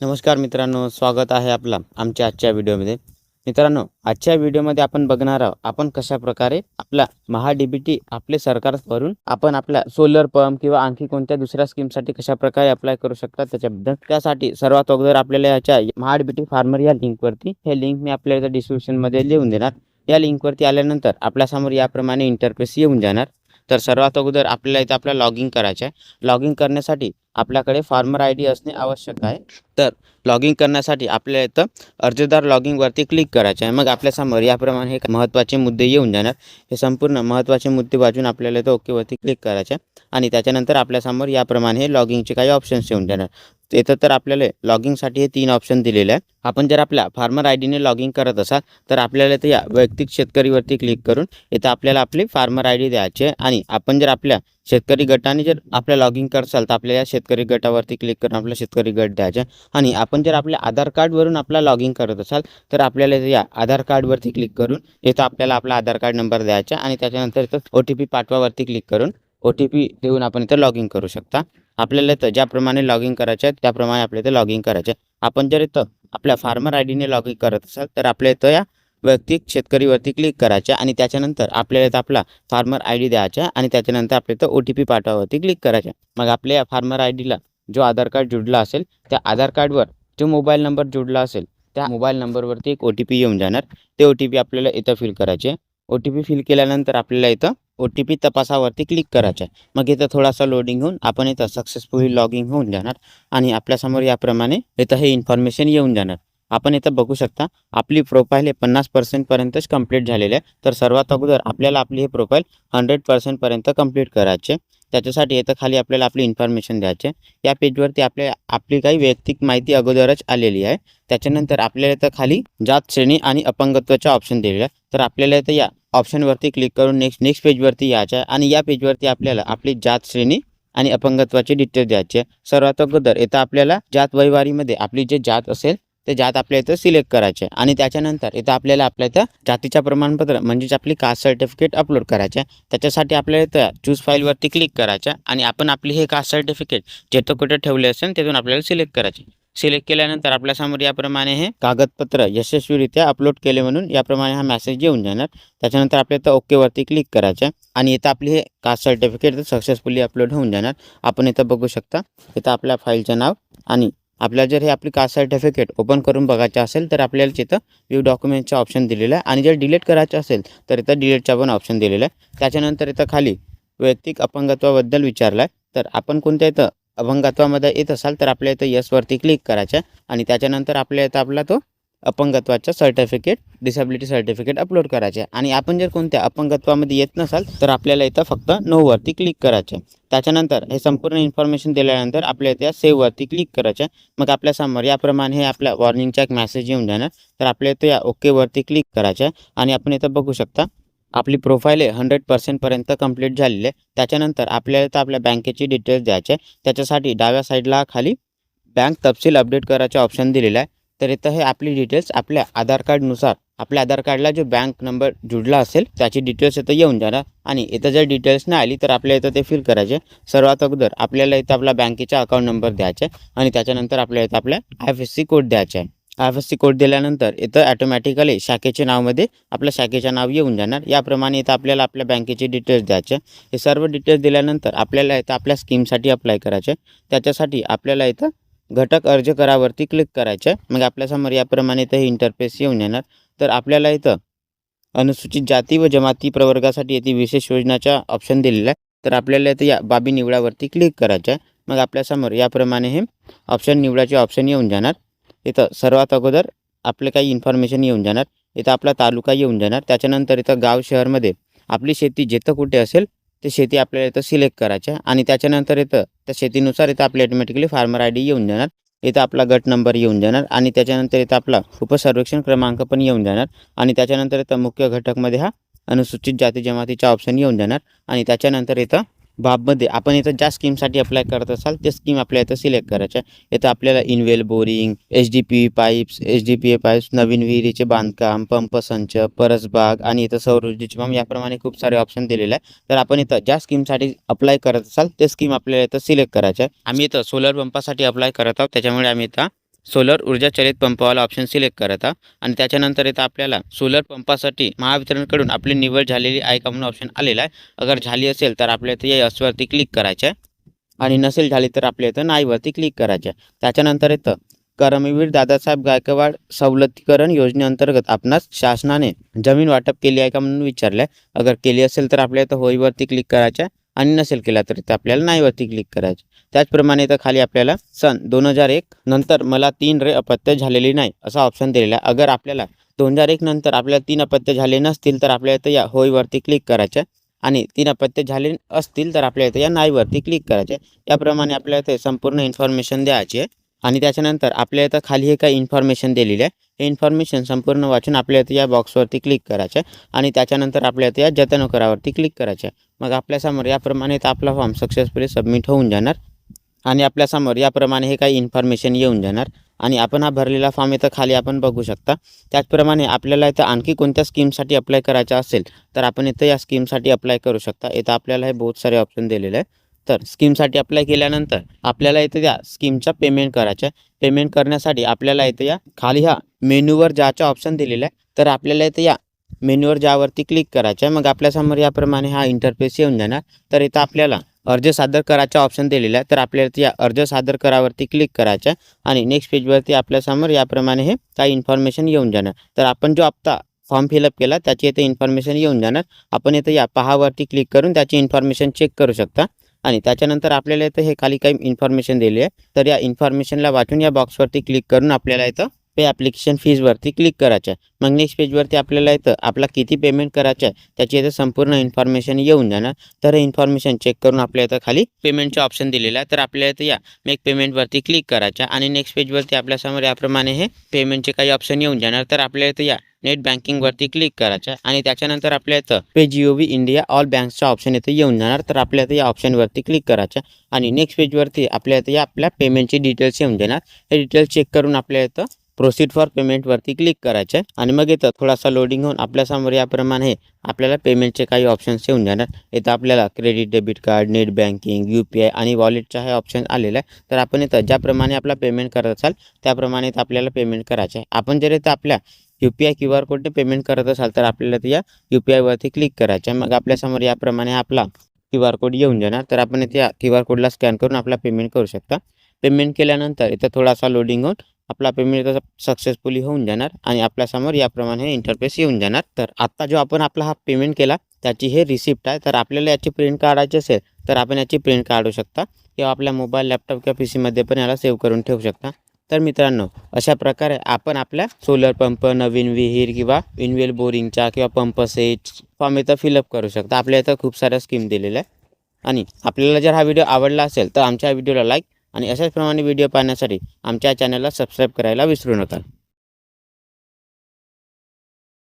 नमस्कार मित्रांनो, स्वागत आहे आपला आमच्या आजच्या व्हिडिओमध्ये. मित्रांनो, आजच्या व्हिडिओमध्ये आपण बघणार आहोत आपण कशा प्रकारे आपला महा-डी-बी-टी आपले सरकार भरून आपण आपल्या सोलर पंप किंवा आणखी कोणत्या दुसऱ्या स्कीमसाठी कशा प्रकारे अप्लाय करू शकता त्याच्याबद्दल. त्यासाठी सर्वात अगोदर आपल्याला याच्या महा-डी-बी-टी फार्मर या लिंकवरती, हे लिंक मी आपल्याला डिस्क्रिप्शनमध्ये लिहून देणार. या लिंकवरती आल्यानंतर आपल्यासमोर याप्रमाणे इंटरफेस येऊन जाणार. तर सर्वात अगोदर आपल्याला इथं आपल्याला लॉगिन करायचं आहे. लॉगिन करण्यासाठी आपल्याकडे फार्मर आय-डी असणे आवश्यक आहे. तर लॉगिन करण्यासाठी आपल्याला इथं अर्जदार लॉगिनवरती क्लिक करायचं आहे. मग आपल्यासमोर याप्रमाणे हे महत्त्वाचे मुद्दे येऊन जाणार. हे संपूर्ण महत्त्वाचे मुद्दे वाचून आपल्याला इथं ओकेवरती क्लिक करायचं आहे आणि त्याच्यानंतर आपल्यासमोर याप्रमाणे हे लॉगिंगचे काही ऑप्शन्स येऊन जाणार. इथं तर आपल्याला लॉगिंगसाठी हे 3 ऑप्शन दिलेले आहे. आपण जर आपल्या फार्मर आय-डीने लॉगिन करत असाल तर आपल्याला इथं या वैयक्तिक शेतकरीवरती क्लिक करून इथं आपल्याला आपली फार्मर आय-डी द्यायची आहे आणि आपण जर आपल्या शेतकरी गटाने जर आपल्या लॉगिन करसाल तर आपल्या या शेतकरी गटावरती क्लिक करून आपला शेतकरी गट द्यायचा आणि आपण जर आपल्या आधार कार्डवरून आपला लॉगिन करत असाल तर आपल्याला या आधार कार्डवरती क्लिक करून इथं आपल्याला आपला आधार कार्ड नंबर द्यायचा आणि त्याच्यानंतर इथं OTP पाठवावरती क्लिक करून OTP देऊन आपण इथं लॉगिन करू शकता. आपल्याला इथं ज्याप्रमाणे लॉगिन करायचं आहे त्याप्रमाणे आपल्या इथं लॉगिन करायचं आहे. आपण जर इथं आपल्या फार्मर आय-डीने लॉगिन करत असाल तर आपल्या इथं या वैयक्तिक शेतकरीवरती क्लिक करायचं आणि त्याच्यानंतर आपल्याला इथं आपला फार्मर आय-डी द्यायचा आणि त्याच्यानंतर आपल्या इथं OTP पाठवावरती क्लिक करायचं. मग आपल्या या फार्मर आय-डीला जो आधार कार्ड जुडला असेल त्या आधार कार्डवर जो मोबाईल नंबर जुडला असेल त्या मोबाईल नंबरवरती एक OTP येऊन जाणार. ते OTP आपल्याला इथं फिल करायचे. OTP फिल केल्यानंतर आपल्याला इथं OTP तपासावरती क्लिक करायचं आहे. मग इथं थोडासा लोडिंग होऊन आपण इथं सक्सेसफुली लॉगिन होऊन जाणार आणि आपल्यासमोर याप्रमाणे इथं हे इन्फॉर्मेशन येऊन जाणार. आपण इथं बघू शकता आपली प्रोफाईल हे 50% पर्यंतच कंप्लीट झालेले आहे. तर सर्वात अगोदर आपल्याला आपली हे प्रोफाईल 100% पर्यंत कंप्लीट करायचे. त्याच्यासाठी इथं खाली आपल्याला आपली इन्फॉर्मेशन द्यायचे. या पेजवरती आपली काही वैयक्तिक माहिती अगोदरच आलेली आहे. त्याच्यानंतर आपल्याला इथं खाली जात श्रेणी आणि अपंगत्वाचा ऑप्शन दिलेला आहे. तर आपल्याला इथं या ऑप्शनवरती क्लिक करून नेक्स्ट पेजवरती यायचं आहे आणि या पेजवरती आपल्याला आपली जात श्रेणी आणि अपंगत्वाचे डिटेल्स द्यायचे. सर्वात अगोदर इथं आपल्याला जात वैवारीमध्ये आपली जे जात असेल ते जात आपल्या इथं सिलेक्ट करायचे आणि त्याच्यानंतर इथं आपल्याला आपल्या इथं जातीच्या प्रमाणपत्र म्हणजेच आपली कास्ट सर्टिफिकेट अपलोड करायचे. त्याच्यासाठी आपल्याला इथं चूज फाईलवरती क्लिक करायचं आणि आपण आपली हे कास्ट सर्टिफिकेट जिथं कुठं ठेवले असेल तिथून आपल्याला सिलेक्ट करायचे. सिलेक्ट केल्यानंतर आपल्यासमोर याप्रमाणे हे कागदपत्र यशस्वीरित्या अपलोड केले म्हणून याप्रमाणे हा मेसेज येऊन जाणार. त्याच्यानंतर आपल्या इथं ओकेवरती क्लिक करायचं आणि इथं आपली हे कास्ट सर्टिफिकेट सक्सेसफुली अपलोड होऊन जाणार. आपण इथं बघू शकता इथं आपल्या फाईलचं नाव आणि आपल्याला जर हे आपली कास्ट सर्टिफिकेट ओपन करून बघायचं असेल तर आपल्याला तिथं व्ह्यू डॉक्युमेंटचा ऑप्शन दिलेला आहे आणि जर डिलीट करायचं असेल तर इथं डिलीटचा पण ऑप्शन दिलेला आहे. त्याच्यानंतर इथं खाली वैयक्तिक अपंगत्वाबद्दल विचारला आहे. तर आपण कोणत्या इथं अपंगत्वामध्ये येत असाल तर आपल्या इथं यसवरती क्लिक करायचं आणि त्याच्यानंतर आपल्या इथं आपला तो अपंगत्वाचा सर्टिफिकेट डिसेबिलिटी सर्टिफिकेट अपलोड करायचे आणि आपण जर कोणत्या अपंगत्वामध्ये येत नसाल तर आपल्याला इथं फक्त नोवरती क्लिक करायचे. त्याच्यानंतर हे संपूर्ण इन्फॉर्मेशन दिल्यानंतर आपल्या इथं सेव्हवरती क्लिक करायचे. मग आपल्यासमोर याप्रमाणे हे आपल्या वॉर्निंगचा एक मेसेज येऊन जाणार. तर आपल्या इथं या ओकेवरती क्लिक करायचं आणि आपण इथं बघू शकता आपली प्रोफाईल आहे 100% पर्यंत कंप्लीट झालेली आहे. त्याच्यानंतर आपल्याला इथं आपल्या बँकेची डिटेल्स द्यायचे. त्याच्यासाठी डाव्या साईडला खाली बँक तपशील अपडेट करायचा ऑप्शन दिलेला आहे. तर इथं हे आपली डिटेल्स आपल्या आधार कार्डनुसार आपल्या आधार कार्डला जो बँक नंबर जुडला असेल त्याची डिटेल्स इथं येऊन जाणार आणि इथं जर डिटेल्स नाही आली तर आपल्या इथं ते फिल करायचे. सर्वात अगोदर आपल्याला इथं आपला बँकेचा अकाउंट नंबर द्यायचा आणि त्याच्यानंतर आपल्या इथं आपल्या IFSC कोड द्यायचा आहे. IFSC कोड दिल्यानंतर इथं ॲटोमॅटिकली शाखेच्या नावामध्ये आपल्या शाखेचं नाव येऊन जाणार. याप्रमाणे इथं आपल्याला आपल्या बँकेचे डिटेल्स द्यायचे. हे सर्व डिटेल्स दिल्यानंतर आपल्याला इथं आपल्या स्कीमसाठी अप्लाय करायचे. त्याच्यासाठी आपल्याला इथं घटक अर्ज करावरती क्लिक करायचं आहे. मग आपल्यासमोर याप्रमाणे इथं हे इंटरफेस येऊन येणार. तर आपल्याला इथं अनुसूचित जाती व जमाती प्रवर्गासाठी येथे विशेष योजनाचा ऑप्शन दिलेला आहे. तर आपल्याला इथं या बाबी निवडावरती क्लिक करायचं आहे. मग आपल्यासमोर याप्रमाणे हे ऑप्शन निवडाचे ऑप्शन येऊन जाणार. इथं सर्वात अगोदर आपले काही इन्फॉर्मेशन येऊन जाणार. इथं आपला तालुका येऊन जाणार. त्याच्यानंतर इथं गाव शहरमध्ये आपली शेती जिथं कुठे असेल ते शेती आपल्याला इथं सिलेक्ट करायचं आणि त्याच्यानंतर इथं त्या शेतीनुसार इथं आपली ऑटोमॅटिकली फार्मर आय-डी येऊन जाणार. इथं आपला गट नंबर येऊन जाणार आणि त्याच्यानंतर इथं आपला उपसर्वेक्षण क्रमांक पण येऊन जाणार आणि त्याच्यानंतर इथं मुख्य घटकमध्ये हा अनुसूचित जाती जमातीचा ऑप्शन येऊन जाणार आणि त्याच्यानंतर इथं बाबमध्ये आपण इथं ज्या स्कीमसाठी अप्लाय करत असाल ते स्कीम आपल्या इथं सिलेक्ट करायच्या. इथं आपल्याला inwell boring, HDPE pipes, HDPE pipes, नवीन विहिरीचे बांधकाम, पंप संच, परसबाग आणि इथं सौर ऊर्जेचे पंप याप्रमाणे खूप सारे ऑप्शन दिलेले आहे. तर आपण इथं ज्या स्कीमसाठी अप्लाय करत असाल ते स्कीम आपल्याला इथं सिलेक्ट करायचं आहे. आम्ही इथं सोलर पंपासाठी अप्लाय करत आहोत त्याच्यामुळे आम्ही इथं सोलर ऊर्जा चलित पंपावाला ऑप्शन सिलेक्ट करायचा आणि त्याच्यानंतर इथं आपल्याला सोलर पंपासाठी महावितरणकडून आपली निवड झालेली आहे का म्हणून ऑप्शन आलेला आहे. अगर झाली असेल तर आपल्या इथं यसवरती क्लिक करायचं आहे आणि नसेल झाली तर आपल्या इथं नाहीवरती क्लिक करायचं आहे. त्याच्यानंतर इथं कर्मवीर दादासाहेब गायकवाड सवलतीकरण योजनेअंतर्गत आपणास शासनाने जमीन वाटप केली आहे का म्हणून विचारलं आहे. अगर केली असेल तर आपल्या इथं होईवरती क्लिक करायचं आहे आणि नसेल केला तर इथं आपल्याला नाहीवरती क्लिक करायचं. त्याचप्रमाणे इथं खाली आपल्याला सन 2001 नंतर मला 3 रे अपत्य झालेली नाही असा ऑप्शन दिलेला आहे. अगर आपल्याला 2001 नंतर आपल्याला 3 अपत्य झाले नसतील तर आपल्या इथं या होईवरती क्लिक करायचं आणि 3 अपत्य झाले असतील तर आपल्या इथं या नाहीवरती क्लिक करायचे. याप्रमाणे आपल्या इथे संपूर्ण इन्फॉर्मेशन द्यायची आहे आणि त्याच्यानंतर आपल्या इथं खाली हे काही इन्फॉर्मेशन दिलेली आहे. हे इन्फॉर्मेशन संपूर्ण वाचून आपल्या इथं या बॉक्सवरती क्लिक करायचं आणि त्याच्यानंतर आपल्या इथं या जतन करावरती क्लिक करायचं. मग आपल्यासमोर याप्रमाणे आपला फॉर्म सक्सेसफुली सबमिट होऊन जाणार आणि आपल्यासमोर याप्रमाणे हे काही इन्फॉर्मेशन येऊन जाणार आणि आपण हा भरलेला फॉर्म इथं खाली आपण बघू शकता. त्याचप्रमाणे आपल्याला इथं आणखी कोणत्या स्कीमसाठी अप्लाय करायचं असेल तर आपण इथं या स्कीमसाठी अप्लाय करू शकता. इथं आपल्याला हे बहुत सारे ऑप्शन दिलेले आहे. तर स्कीमसाठी अप्लाय केल्यानंतर आपल्याला इथं या स्कीमचा पेमेंट करायचं आहे. पेमेंट करण्यासाठी आपल्याला इथं या खाली ह्या मेन्यूवर जायचा ऑप्शन दिलेला आहे. तर आपल्याला इथं या मेन्यूवर जावरती क्लिक करायचं आहे. मग आपल्यासमोर याप्रमाणे हा इंटरफेस येऊन जाणार. तर इथं आपल्याला अर्ज सादर करायचा ऑप्शन दिलेला आहे. तर आपल्याला या अर्ज सादर करावरती क्लिक करायचं आणि नेक्स्ट पेजवरती आपल्यासमोर याप्रमाणे हे काही इन्फॉर्मेशन येऊन जाणार. तर आपण जो आत्ता फॉर्म फिलअप केला त्याची इथे इन्फॉर्मेशन येऊन जाणार. आपण इथं या पहावरती क्लिक करून त्याची इन्फॉर्मेशन चेक करू शकता आणि त्याच्यानंतर आपल्याला इथं हे खाली काही इन्फॉर्मेशन दिली आहे. तर या इन्फॉर्मेशनला वाचून या बॉक्सवरती क्लिक करून आपल्याला इथं पे ॲप्लिकेशन फीजवरती क्लिक करायचं आहे. मग नेक्स्ट पेजवरती आपल्याला इथं आपला किती पेमेंट करायचं आहे त्याची इथं संपूर्ण इन्फॉर्मेशन येऊन जाणार. तर हे इन्फॉर्मेशन चेक करून आपल्या इथं खाली पेमेंटचा ऑप्शन दिलेला आहे. तर आपल्या इथं या मेक पेमेंटवरती क्लिक करायचं आणि नेक्स्ट पेजवरती आपल्यासमोर याप्रमाणे हे पेमेंटचे काही ऑप्शन येऊन जाणार. तर आपल्या इथं या नेट बँकिंगवरती क्लिक करायचं आणि त्याच्यानंतर आपल्या इथं पे GOV इंडिया ऑल बँक्सचा ऑप्शन इथं येऊन जाणार. तर आपल्या इथं या ऑप्शनवरती क्लिक करायचं आणि नेक्स्ट पेजवरती आपल्या इथं या आपल्या पेमेंटची डिटेल्स येऊन जाणार. हे डिटेल्स चेक करून आपल्या इथं प्रोसीड फॉर पेमेंटवरती क्लिक करायचं आणि मग इथं थोडासा लोडिंग होऊन आपल्यासमोर याप्रमाणे आपल्याला पेमेंटचे काही ऑप्शन्स येऊन जाणार. इथं आपल्याला credit, debit card, net banking, UPI आणि वॉलेटचा हे ऑप्शन आलेला आहे. तर आपण इथं ज्याप्रमाणे आपला पेमेंट करत असाल त्याप्रमाणे इथं आपल्याला पेमेंट करायचं आहे. आपण जर इथं आपल्या UPI QR कोडने पेमेंट करत असाल तर आपल्याला त्या UPI वरती क्लिक करायचं आहे. मग आपल्यासमोर याप्रमाणे आपला QR कोड येऊन जाणार. तर आपण इथे या QR कोडला स्कॅन करून आपला पेमेंट करू शकता. पेमेंट केल्यानंतर इथं थोडासा लोडिंग होऊन आपला पेमेंट सक्सेसफुली होऊन जाणार आणि आपल्यासमोर याप्रमाणे इंटरफेस येऊन जाणार. तर आत्ता जो आपण आपला हा पेमेंट केला त्याची हे रिसिप्ट आहे. तर आपल्याला याची प्रिंट काढायची असेल तर आपण याची प्रिंट काढू शकता किंवा आपल्या मोबाईल, लॅपटॉप किंवा PC पण याला सेव्ह करून ठेवू शकता. तर मित्रांनो, अशा प्रकारे आपण आपल्या सोलर पंप, नवीन विहीर किंवा इनवेल बोरिंगचा किंवा पंप सेट फॉर्म इथं फिलअप करू शकता. आपल्या इथं खूप साऱ्या स्कीम दिलेल्या आहे आणि आपल्याला जर हा व्हिडिओ आवडला असेल तर आमच्या व्हिडिओला लाईक आणि अशाच प्रमाणे व्हिडिओ पाहण्यासाठी आमच्या चॅनलला सबस्क्राईब करायला विसरू नका.